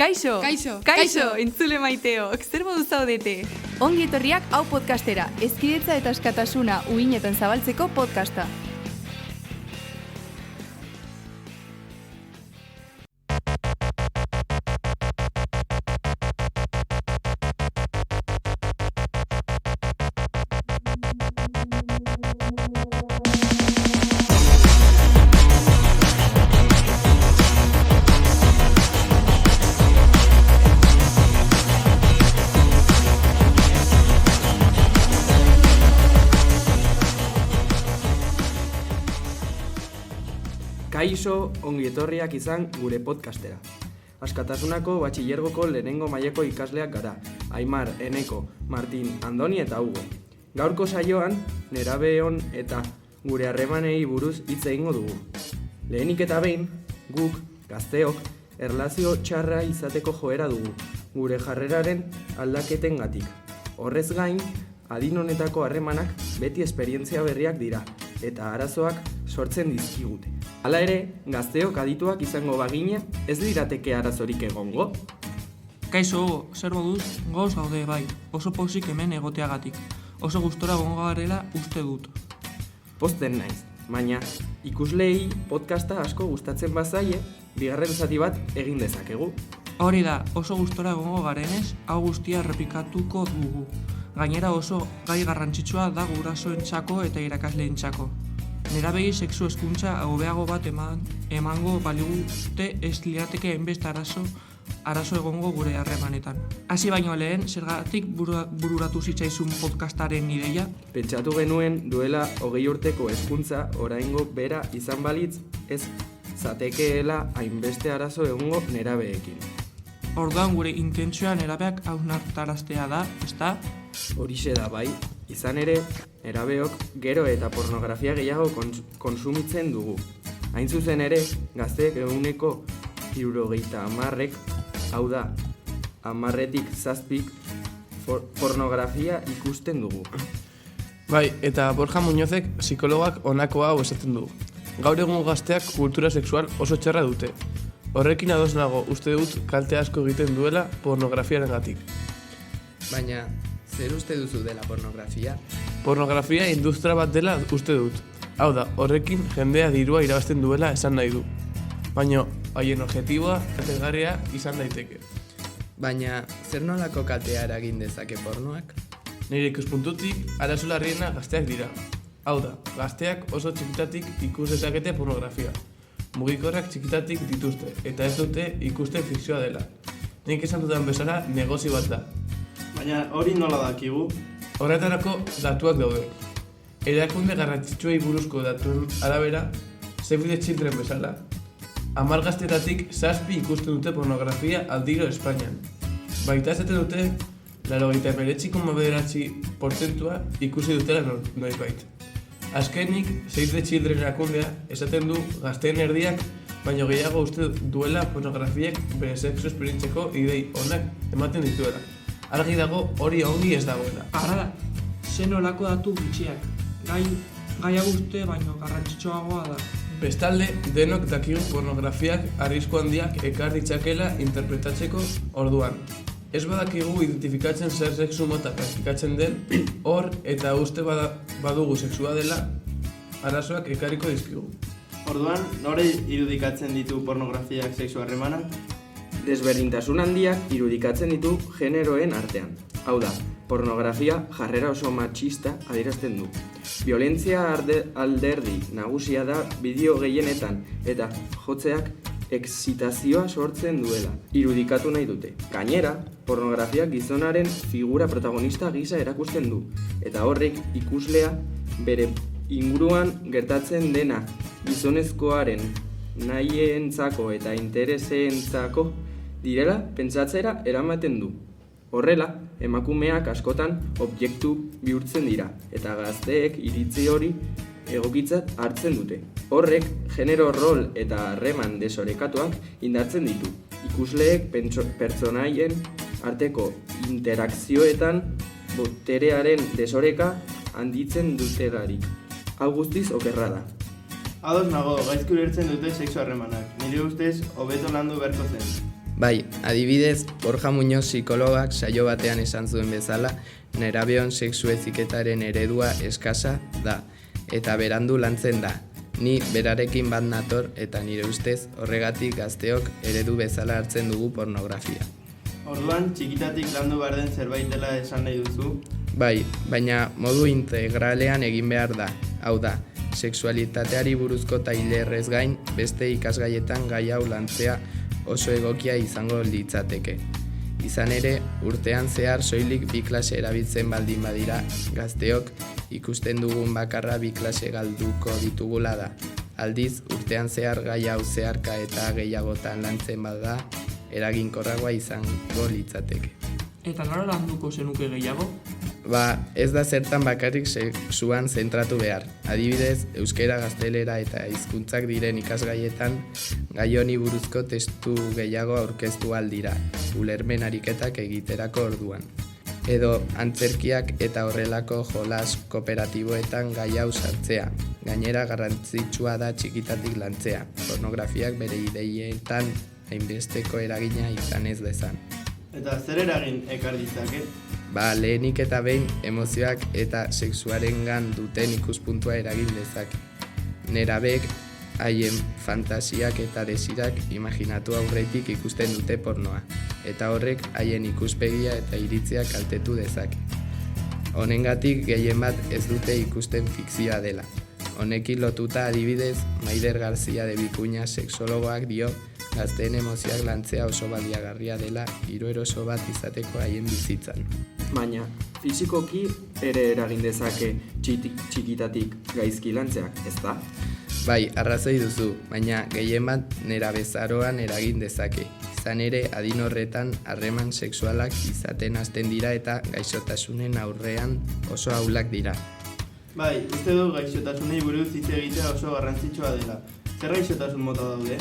Kaixo! Entzule maiteok, zer modu zaudete? Ongi etorriak hau podcastera, hezkidetza eta askatasuna uhinetan zabaltzeko podcasta. Kaixo, ongi etorriak izan gure podcastera. Askatasunako batxilergoko lehenengo mailako ikasleak gara, Aimar, Eneko, Martin, Andoni eta Hugo. Gaurko saioan, nerabeon eta gure harremanei buruz hitz egingo dugu. Lehenik eta behin, guk, gazteok, erlazio txarra izateko joera dugu, gure jarreraren aldaketengatik. Horrez gain, adin honetako harremanak beti esperientzia berriak dira, eta arazoak sortzen dizkigute. Hala ere, gazteok adituak izango bagina, ez lirateke arazorik egongo? Kaixo, zer moduz, gauz gaude bai, oso pozik hemen egoteagatik. Oso gustora gongo garela uste dut. Pozten naiz, baina ikusleei podcasta asko gustatzen bazaie, bigarren zati bat egin dezakegu. Hori da, oso gustora gongo garenez, hau guztia errepikatuko dugu. Gainera oso gai garrantzitsua da gurasoentzako eta irakasleentzako. Nerabei sexu hezkuntza hobeago bat emango baligute ez lirateke hainbeste arazo egongo gure harremanetan. Hasi baino lehen, zergatik bururatu zitzaizun podcastaren ideia? Pentsatu genuen duela 20 urteko hezkuntza oraingo bera izan balitz, ez zatekeela hainbeste arazo egongo nerabeekin. Orduan gure intentzioa nerabeak hausnartaraztea da, ezta? Horixe da bai, izan ere, nerabeok gero eta pornografia gehiago konsumitzen dugu. Hain zuzen ere, gazteek ehuneko 70, hau da, 10tik 7 pornografia ikusten dugu. Bai, eta Borja Muñozek psikologak honako hau esaten du. Gaur egun gazteak kultura sexual oso txarra dute. Horrekin ados nago, uste dut kalte asko egiten duela pornografiarengatik. Baina, zer uste duzu dela pornografia? Pornografia industria bat dela uste dut. Hau da, horrekin jendea dirua irabazten duela esan nahi du. Baina, haien objektiboa kaltegarria izan daiteke. Baina, zer nolako kaltea eragin dezake pornoak? Nire ikuspuntutik, arazo larriena gazteak dira. Hau da, gazteak oso txikitatik ikus dezakete pornografia. Mugikorrak txikitatik dituzte, eta ez dute ikusten fikzioa dela. Nik esan dudan bezala negozio bat da. Baina hori nola dakigu? Horretarako datuak daude. Erakunde garrantzitsuei buruzko datuen arabera, Save the Children bezala, 10 gaztetatik 7 ikusten dute pornografia aldiro Espainian. Baita esaten dute, 99,9% ikusi dutela noizbait. Azkenik, Save the Children erakundea esaten du gazteen erdiak, baino gehiago uste duela pornografiek bere sexu esperientzeko idei onak ematen dituela. Argi dago hori ongi ez dagoela. Arrala, zen olako datu gutxiak. Gaia guzte baino garrantzitsuagoa da. Bestalde, denok dakigu pornografiak arrisku handiak ekar ditzakela interpretatzeko orduan. Ez badakigu identifikatzen zer sexu mota praktikatzen den, hor eta uste badugu sexua dela, arazoak ekarriko dizkigu. Orduan, nore irudikatzen ditu pornografiak sexu harremanak? Desberdintasun handiak irudikatzen ditu generoen artean. Hau da, pornografia jarrera oso matxista adierazten du. Violentzia alderdi nagusia da bideo gehienetan eta jotzeak exitazioa sortzen duela, irudikatu nahi dute. Gainera, pornografiak gizonaren figura protagonista gisa erakusten du, eta horrek ikuslea bere inguruan gertatzen dena gizonezkoaren nahientzako eta intereseentzako direla pentsatzera eramaten du. Horrela, emakumeak askotan objektu bihurtzen dira, eta gazteek iritzi hori egokitzat hartzen dute. Horrek, genero rol eta harreman desorekatuak indartzen ditu. Ikusleek pertsonaien arteko interakzioetan boterearen desoreka handitzen dutelarik. Hau guztiz okerra da. Ados nago, gaizki ulertzen dute sexu harremanak. Nire ustez, hobeto landu beharko zen. Bai, adibidez, Borja Muñoz psikologak saio batean esan zuen bezala, nerabeon sexu heziketaren eredua eskasa da, eta berandu lantzen da. Ni berarekin bat nator eta nire ustez horregatik gazteok eredu bezala hartzen dugu pornografia. Orduan, txikitatik landu behar den zerbait dela esan nahi duzu? Bai, baina modu integralean egin behar da. Hau da, sexualitateari buruzko tailerrez gain, beste ikasgaietan gai hau lantzea oso egokia izango litzateke. Izan ere, urtean zehar soilik 2 klase erabiltzen baldin badira, gazteok ikusten dugun bakarra 2 klase galduko ditugula da. Aldiz, urtean zehar gai hau zeharka eta gehiagotan lantzen bada, eraginkorragoa izango litzateke. Eta nola landuko zenuke gehiago? Ez da zertan bakarrik sexuan zentratu behar. Adibidez, euskera, gaztelera eta hizkuntzak diren ikasgaietan gai honi buruzko testu gehiago aurkeztu aldira, ulermen ariketak egiterako orduan. Edo antzerkiak eta horrelako jolas kooperatiboetan gai hau sartzea. Gainera garrantzitsua da txikitatik lantzea, pornografiak bere ideietan hainbesteko eragina izan ez dezan. Eta zer eragin ekar ditzake? Lehenik eta behin emozioak eta sexuarengan duten ikuspuntua eragin dezake. Nerabek haien fantasiak eta desirak imaginatu aurretik ikusten dute pornoa, eta horrek haien ikuspegia eta iritzia kaltetu dezake. Honengatik gehien bat ez dute ikusten fikzioa dela. Honekin lotuta adibidez, Maider Garzia de Bikuña sexologoak dio gazteen emozioak lantzea oso baliagarria dela giro eroso bat izateko haien bizitzan. Baina, fisikoki ere eragin dezake txikitatik gaizki lantzeak, ez da? Bai, arrazoi duzu, baina gehien bat nerabezaroan eragin dezake. Izan ere, adin horretan harreman sexualak izaten hasten dira eta gaixotasunen aurrean oso ahulak dira. Bai, uste du gaixotasunei buruz hitz egitea oso garrantzitsua dela. Zer gaixotasun mota daude?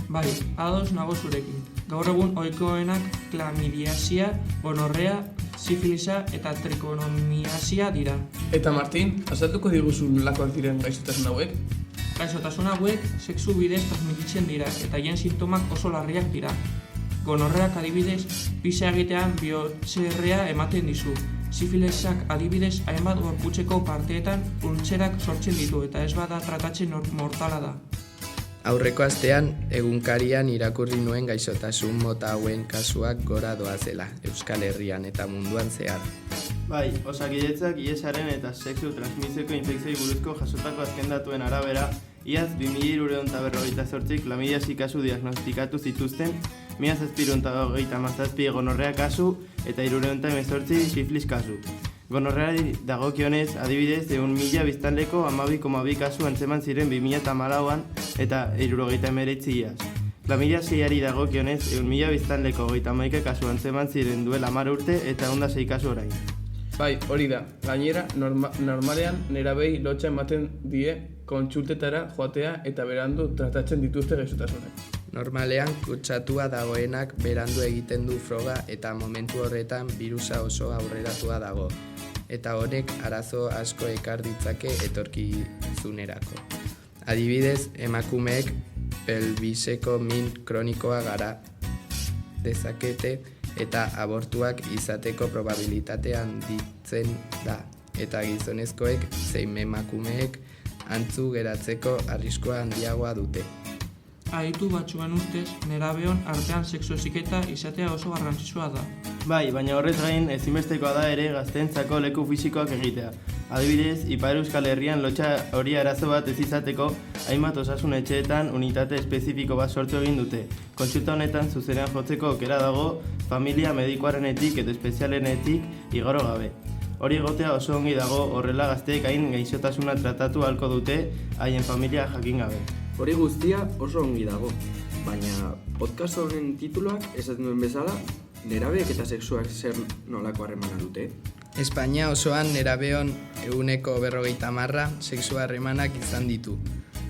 Bai, ados nago zurekin. Gaur egun ohikoenak klamidiasia, gonorrea, sifilisa eta trikonomiasia dira. Eta Martin, azaltuko diguzu nolakoak diren gaixotasun hauek? Gaixotasun hauek sexu bidez transmititzen dira eta haien sintomak oso larriak dira. Gonorreak adibidez, pisa egitean bihotzerrea ematen dizu. Sifilisak adibidez hainbat gorputzeko parteetan ultzerak sortzen ditu eta ez bada tratatzen mortala da. Aurreko astean, egunkarian irakurri nuen gaixotasun mota hauen kasuak gora doazela, Euskal Herrian eta munduan zehar. Bai, Osakidetzak ihesaren eta sexu transmisioko infekzioi buruzko jasotako azken datuen arabera, iaz 2358 klamidiasi kasu diagnostikatu zituzten, 1737 gonorrea kasu eta 318 sifilis kasu. Gonorreari dagokionez, adibidez, 100.000 biztanleko 12,2 kasu antzeman ziren 2014an eta 79 iaz. Klamidiasiari dagokionez, 100.000 biztanleko 31 kasu antzeman ziren duela 10 urte eta 106 kasu orain. Bai, hori da. Gainera, normalean nerabei lotxa ematen die kontsultetara joatea eta berandu tratatzen dituzte gaixotasunak. Normalean, kutsatua dagoenak berandu egiten du froga eta momentu horretan birusa oso aurreratua dago. Eta honek arazo asko ekar ditzake etorkizunerako. Adibidez, emakumeek pelbiseko min kronikoa gara dezakete eta abortuak izateko probabilitatea handitzen da. Eta gizonezkoek zein emakumeek antzu geratzeko arriskua handiagoa dute. Aditu batzuen ustez, nerabeon artean sexu heziketa izatea oso garrantzitsua da. Bai, baina horrez gain ezinbestekoa da ere gazteentzako leku fisikoak egitea. Adibidez, Ipar Euskal Herrian lotxa hori arazo bat ez izateko, hainbat osasun etxeetan unitate espezifiko bat sortu egin dute. Kontsulta honetan zuzenean jotzeko aukera dago, familia medikoarenetik eta espezialenetik igaro gabe. Hori egotea oso ongi dago, horrela gazteek hain gaixotasuna tratatu ahalko dute haien familia jakin gabe. Hori guztia oso ongi dago, baina podcast honen tituluak esaten duen bezala, nerabeek eta sexuak zer nolako harremana dute? Espainia osoan nerabeon 50% sexu harremanak izan ditu.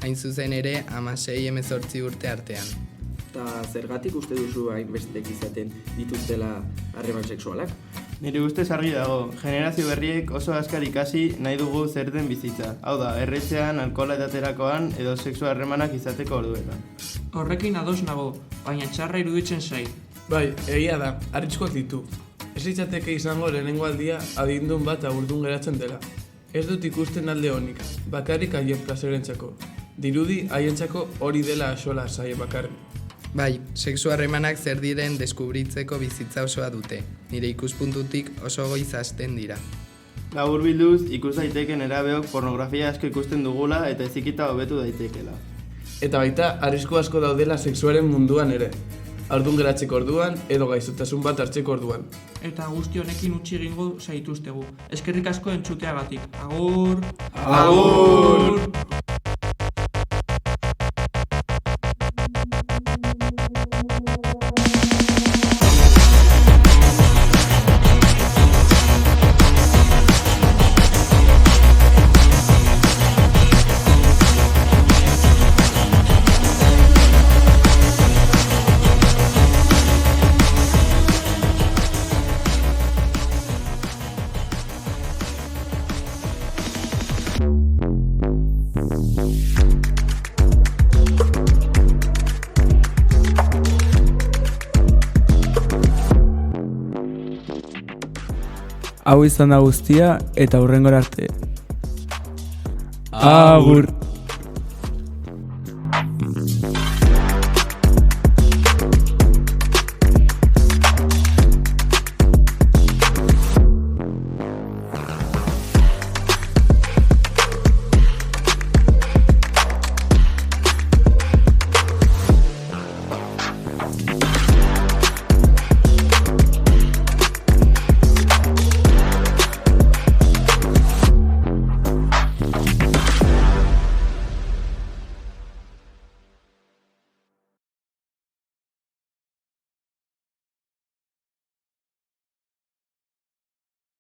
Hain zuzen ere 16-18 urte artean. Eta zergatik uste duzu hainbestek izaten dituztela harreman sexualak? Nire ustez argi dago, generazio berriek oso azkar ikasi nahi dugu zer den bizitza. Hau da, erretzean, alkohola edaterakoan edo sexu harremanak izateko orduetan. Horrekin ados nago, baina txarra iruditzen zait. Bai, egia da, arriskuak ditu. Ez litzateke izango lehenengo aldia adindun bat agurdun geratzen dela. Ez dut ikusten alde honik, bakarrik haien plazerentzako. Dirudi haientzako hori dela axola zaie bakarrik. Bai, sexu harremanak zer diren deskubritzeko bizitza osoa dute. Nire ikuspuntutik oso goiz hasten dira. Laburbilduz, ikus daiteken nerabeok pornografia asko ikusten dugula eta ezikita hobetu daitekela. Eta baita, arrisku asko daudela sexuaren munduan ere. Ardun geratzeko orduan edo gaixotasun bat hartzeko orduan. Eta guzti honekin utzi egingo zaituztegu. Eskerrik asko entzuteagatik. Agur! Agur! Hau izan da guztia eta hurrengora arte. Agur!